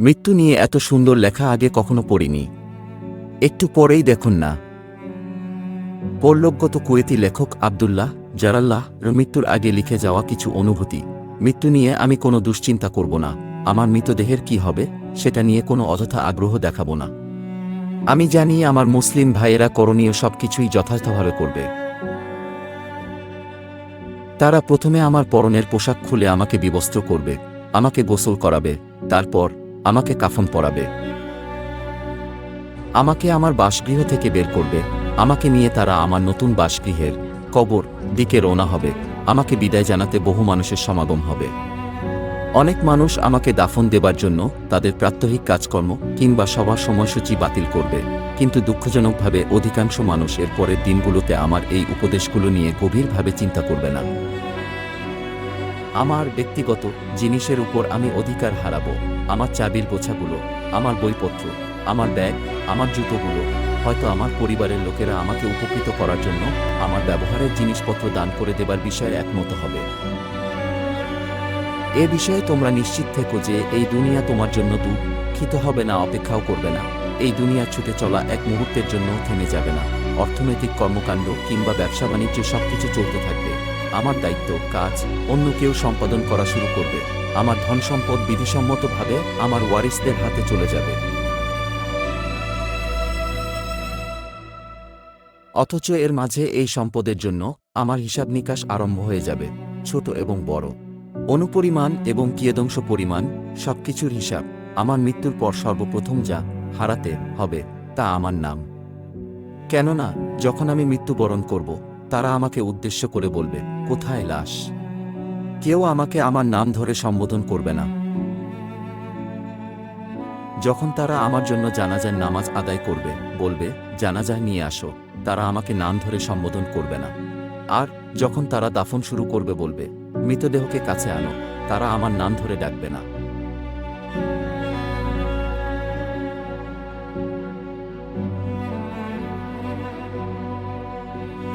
মৃত্যু নিয়ে এত সুন্দর লেখা আগে কখনো পড়িনি। একটু পরেই দেখুন না। পরলোকগত কুয়েতি লেখক আব্দুল্লাহ জালাল্লাহ মৃত্যুর আগে লিখে যাওয়া কিছু অনুভূতি। মৃত্যু নিয়ে আমি কোনো দুশ্চিন্তা করব না। আমার মৃতদেহের কি হবে সেটা নিয়ে কোনো অযথা আগ্রহ দেখাব না। আমি জানি আমার মুসলিম ভাইয়েরা করণীয় সবকিছুই যথাযথভাবে করবে। তারা প্রথমে আমার পরনের পোশাক খুলে আমাকে বিবস্ত্র করবে, আমাকে গোসল করাবে, তারপর আমাকে কাফন পরাবে। আমাকে আমার বাসগৃহ থেকে বের করবে। আমাকে নিয়ে তারা আমার নতুন বাসগৃহের কবর দিকে রওনা হবে। আমাকে বিদায় জানাতে বহু মানুষের সমাগম হবে। অনেক মানুষ আমাকে দাফন দেবার জন্য তাদের প্রাত্যহিক কাজকর্ম কিংবা সবার সময়সূচি বাতিল করবে, কিন্তু দুঃখজনকভাবে অধিকাংশ মানুষ এর পরের দিনগুলোতে আমার এই উপদেশগুলো নিয়ে গভীরভাবে চিন্তা করবে না। আমার ব্যক্তিগত জিনিসের উপর আমি অধিকার হারাবো। আমার চাবির গোছাগুলো, আমার বইপত্র, আমার ব্যাগ, আমার জুতোগুলো। হয়তো আমার পরিবারের লোকেরা আমাকে উপকৃত করার জন্য আমার ব্যবহারের জিনিসপত্র দান করে দেবার বিষয়ে একমত হবে। এ বিষয়ে তোমরা নিশ্চিত থেকো যে এই দুনিয়া তোমার জন্য দুঃখিত হবে না, অপেক্ষাও করবে না। এই দুনিয়া ছুটে চলা এক মুহূর্তের জন্য থেমে যাবে না। অর্থনৈতিক কর্মকাণ্ড কিংবা ব্যবসা বাণিজ্য সবকিছু চলতে থাকবে। আমার দায়িত্ব কাজ অন্য কেউ সম্পাদন করা শুরু করবে। আমার ধন সম্পদ বিধিসম্মতভাবে আমার ওয়ারিসদের হাতে চলে যাবে। অথচ এর মাঝে এই সম্পদের জন্য আমার হিসাব নিকাশ আরম্ভ হয়ে যাবে, ছোট এবং বড়, অনুপরিমাণ এবং কিয়দংশ পরিমাণ, সবকিছুর হিসাব। আমার মৃত্যুর পর সর্বপ্রথম যা হারাতে হবে তা আমার নাম। কেননা যখন আমি মৃত্যুবরণ করব, তারা আমাকে উদ্দেশ্য করে বলবে, কোথায় লাশ? কেউ আমাকে আমার নাম ধরে সম্বোধন করবে না। যখন তারা আমার জন্য জানাজার নামাজ আদায় করবে, বলবে, জানাজা নিয়ে আসো, তারা আমাকে নাম ধরে সম্বোধন করবে না। আর যখন তারা দাফন শুরু করবে, বলবে, মৃতদেহকে কাছে আনো, তারা আমার নাম ধরে ডাকবে না।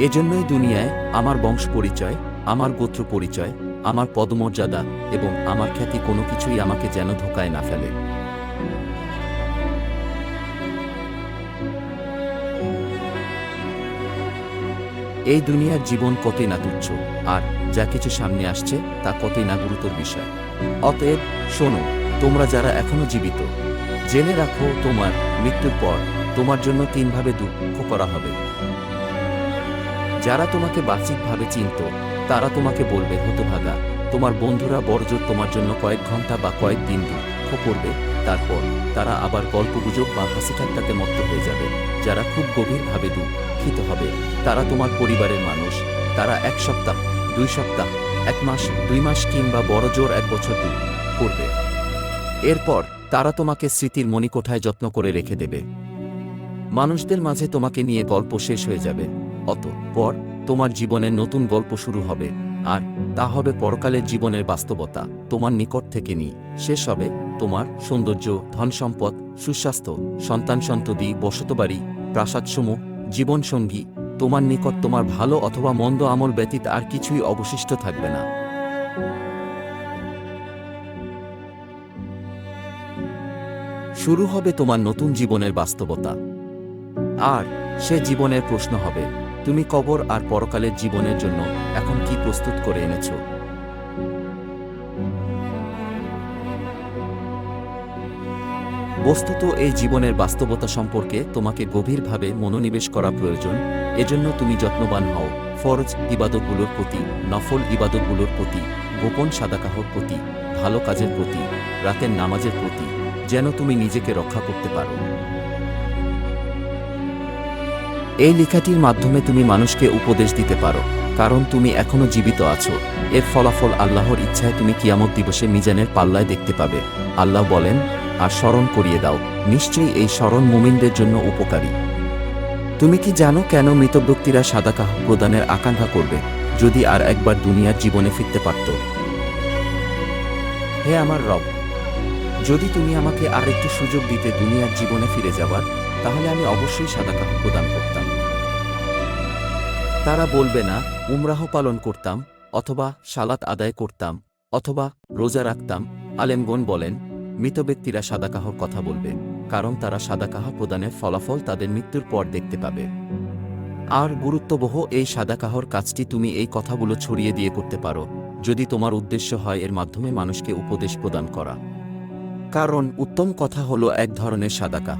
এজন্যই দুনিয়ায় আমার বংশ পরিচয়, আমার গোত্র পরিচয়, আমার পদমর্যাদা এবং আমার খ্যাতি কোনো কিছুই আমাকে যেন ধোকায় না ফেলে। এই দুনিয়ার জীবন কতই না তুচ্ছ, আর যা কিছু সামনে আসছে তা কতই না গুরুতর বিষয়। অতএব শোনো, তোমরা যারা এখনো জীবিত, জেনে রাখো তোমার মৃত্যুর পর তোমার জন্য তিনভাবে দুঃখ করা হবে। যারা তোমাকে বাহ্যিকভাবে চিনত তারা তোমাকে বলবে, হতভাগা। তোমার বন্ধুরা বড়জোর তোমার জন্য কয়েক ঘন্টা বা কয়েক দিন দুঃখ করবে, তারপর তারা আবার গল্পগুজব বা হাসিঠাট্টাতে মত্ত হয়ে যাবে। যারা খুব গভীরভাবে দুঃখিত হবে তারা তোমার পরিবারের মানুষ। তারা 1 সপ্তাহ, 2 সপ্তাহ, 1 মাস, 2 মাস কিংবা বড়জোর 1 বছর দুঃখ করবে। এরপর তারা তোমাকে স্মৃতির মণিকোঠায় যত্ন করে রেখে দেবে। মানুষদের মাঝে তোমাকে নিয়ে গল্প শেষ হয়ে যাবে। অতঃপর তোমার জীবনের নতুন গল্প শুরু হবে, আর তা হবে পরকালের জীবনের বাস্তবতা। তোমার নিকট থেকে শেষ হবে তোমার সৌন্দর্য, ধনসম্পদ, সুস্বাস্থ্য, সন্তান-সন্ততি, বসতবাড়ি, প্রাসাদসমূহ, জীবনসঙ্গী। তোমার নিকট তোমার ভালো অথবা মন্দ আমল ব্যতীত আর কিছুই অবশিষ্ট থাকবে না। শুরু হবে তোমার নতুন জীবনের বাস্তবতা। আর সে জীবনের প্রশ্ন হবে, তুমি কবর আর পরকালের জীবনের জন্য এখন কি প্রস্তুত করে এনেছ? বস্তুত এই জীবনের বাস্তবতা সম্পর্কে তোমাকে গভীরভাবে মনোনিবেশ করা প্রয়োজন। এজন্য তুমি যত্নবান হও ফরজ ইবাদতগুলোর প্রতি, নফল ইবাদতগুলোর প্রতি, গোপন সাদাকাহর প্রতি, ভালো কাজের প্রতি, রাতের নামাজের প্রতি, যেন তুমি নিজেকে রক্ষা করতে পারো। এই লেখাটির মাধ্যমে তুমি মানুষকে উপদেশ দিতে পারো, কারণ তুমি এখনো জীবিত আছো। এর ফলাফল আল্লাহর ইচ্ছায় তুমি কিয়ামত দিবসে মিজানের পাল্লায় দেখতে পাবে। আল্লাহ বলেন, আর স্মরণ করিয়ে দাও, নিশ্চয়ই এই স্মরণ মুমিনদের জন্য উপকারী। তুমি কি জানো কেন মৃত ব্যক্তিরা সাদাকাহ প্রদানের আকাঙ্ক্ষা করবে? যদি আর একবার দুনিয়ার জীবনে ফিরতে পারত। হে আমার রব, যদি তুমি আমাকে আর একটু সুযোগ দিতে দুনিয়ার জীবনে ফিরে যাবার, তাহলে আমি অবশ্যই সাদাকাহ প্রদান করতাম। তারা বলবে না, উমরাহ পালন করতাম, অথবা সালাত আদায় করতাম, অথবা রোজা রাখতাম। আলেমগণ বলেন, মৃত ব্যক্তিরা সাদাকাহর কথা বলবে, কারণ তারা সাদাকাহ প্রদানের ফলাফল তাদের মৃত্যুর পর দেখতে পাবে। আর গুরুত্ববহ এই সাদাকাহর কাজটি তুমি এই কথাগুলো ছড়িয়ে দিয়ে করতে পারো, যদি তোমার উদ্দেশ্য হয় এর মাধ্যমে মানুষকে উপদেশ প্রদান করা। কারণ উত্তম কথা হলো এক ধরনের সাদাকা।